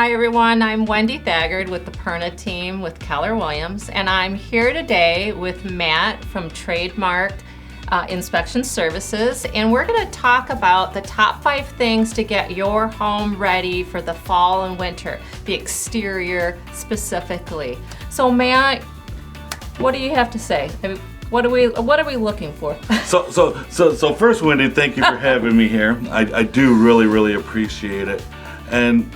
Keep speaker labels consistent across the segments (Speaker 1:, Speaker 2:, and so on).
Speaker 1: Hi everyone, I'm Wendy Thagard with the Perna team with Keller Williams, and I'm here today with Matt from Trademark Inspection Services, and we're going to talk about the top 5 things to get your home ready for the fall and winter, the exterior specifically. So Matt, what do you have to say? I mean, what are we looking for?
Speaker 2: So first, Wendy, thank you for having me here. I do really appreciate it, and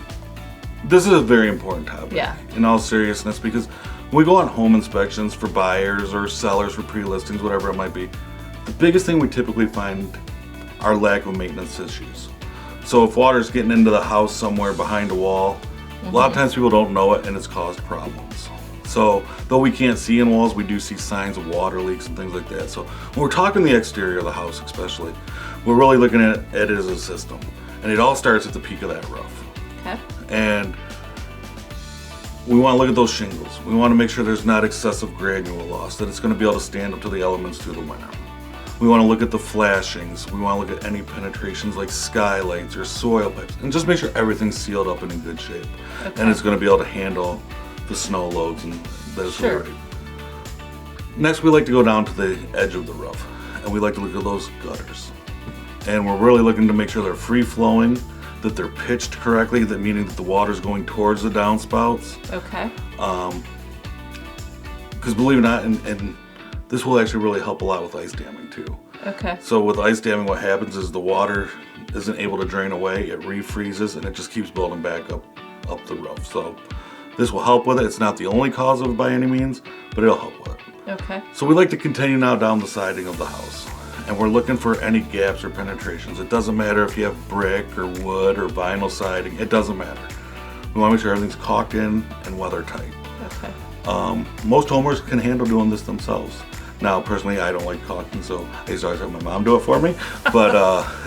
Speaker 2: this is a very important topic.
Speaker 1: Yeah.
Speaker 2: In all seriousness, because when we go on home inspections for buyers or sellers for pre-listings, whatever it might be, the biggest thing we typically find are lack of maintenance issues. So if water's getting into the house somewhere behind a wall, a lot of times people don't know it and it's caused problems. So though we can't see in walls, we do see signs of water leaks and things like that. So when we're talking the exterior of the house especially, we're really looking at it as a system. And it all starts at the peak of that roof.
Speaker 1: Okay.
Speaker 2: And we want to look at those shingles. We want to make sure there's not excessive granule loss, that it's going to be able to stand up to the elements through the winter. We want to look at the flashings. We want to look at any penetrations like skylights or soil pipes, and just make sure everything's sealed up and in good shape.
Speaker 1: Okay.
Speaker 2: And it's going to be able to handle the snow loads and that's
Speaker 1: Sure.
Speaker 2: ready. Next, we like to go down to the edge of the roof, and we like to look at those gutters. And we're really looking to make sure they're free flowing, that they're pitched correctly, that meaning that the water's going towards the downspouts.
Speaker 1: Okay.
Speaker 2: Because believe it or not, and this will actually really help a lot with ice damming too.
Speaker 1: Okay.
Speaker 2: So with ice damming, what happens is the water isn't able to drain away, it refreezes, and it just keeps building back up the roof. So this will help with it. It's not the only cause of it by any means, but it'll help with it.
Speaker 1: Okay.
Speaker 2: So we like to continue now down the siding of the house, and we're looking for any gaps or penetrations. It doesn't matter if you have brick or wood or vinyl siding, it doesn't matter. We want to make sure everything's caulked in and weather tight.
Speaker 1: Okay.
Speaker 2: Most homeowners can handle doing this themselves. Now, personally, I don't like caulking, so I used to always have my mom do it for me. But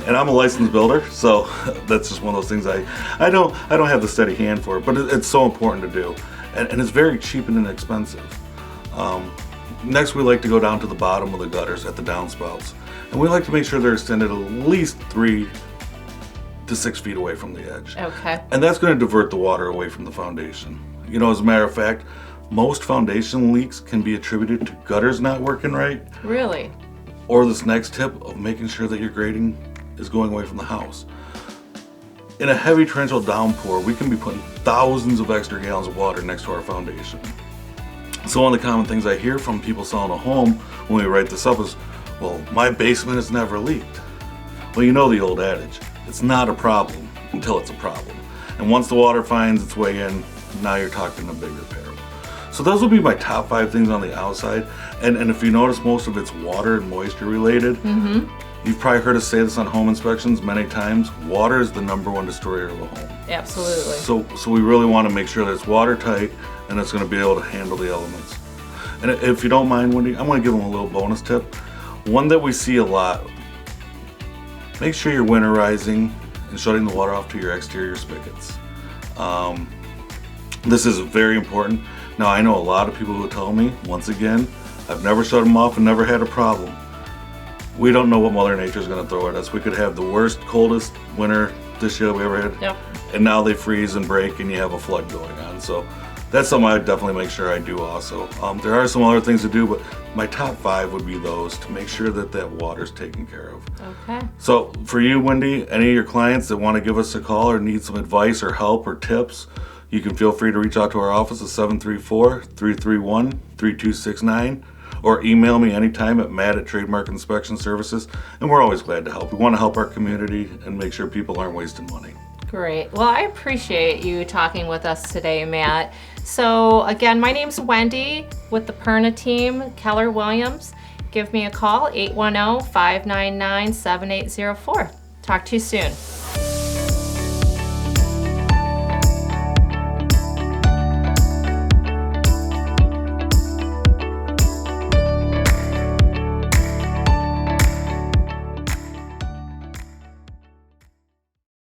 Speaker 2: and I'm a licensed builder, so that's just one of those things I don't have the steady hand for it. But it's so important to do, and it's very cheap and inexpensive. Next, we like to go down to the bottom of the gutters at the downspouts, and we like to make sure they're extended at least 3 to 6 feet away from the edge.
Speaker 1: Okay.
Speaker 2: And that's going to divert the water away from the foundation. You know, as a matter of fact, most foundation leaks can be attributed to gutters not working right,
Speaker 1: Really?
Speaker 2: or this next tip of making sure that your grading is going away from the house. In a heavy torrential downpour, we can be putting thousands of extra gallons of water next to our foundation. So one of the common things I hear from people selling a home when we write this up is, well, my basement has never leaked. Well, you know the old adage, it's not a problem until it's a problem. And once the water finds its way in, now you're talking a bigger peril. So those will be my top 5 things on the outside. And if you notice, most of it's water and moisture related. You've probably heard us say this on home inspections many times. Water is the #1 destroyer of a home.
Speaker 1: Absolutely.
Speaker 2: So we really want to make sure that it's watertight and it's going to be able to handle the elements. And if you don't mind, Wendy, I'm going to give them a little bonus tip. One that we see a lot, make sure you're winterizing and shutting the water off to your exterior spigots. This is very important. Now, I know a lot of people who tell me, once again, I've never shut them off and never had a problem. We don't know what Mother Nature is going to throw at us. We could have the worst, coldest winter this year we ever had.
Speaker 1: Yep.
Speaker 2: And now they freeze and break and you have a flood going on. So that's something I definitely make sure I do also. There are some other things to do, but my top 5 would be those to make sure that that water's taken care of.
Speaker 1: Okay.
Speaker 2: So for you, Wendy, any of your clients that want to give us a call or need some advice or help or tips, you can feel free to reach out to our office at 734-331-3269 or email me anytime at matt@Trademark Inspection Services, and we're always glad to help. We want to help our community and make sure people aren't wasting money.
Speaker 1: Great. Well, I appreciate you talking with us today, Matt. So again, my name's Wendy with the Perna team, Keller Williams. Give me a call, 810-599-7804. Talk to you soon.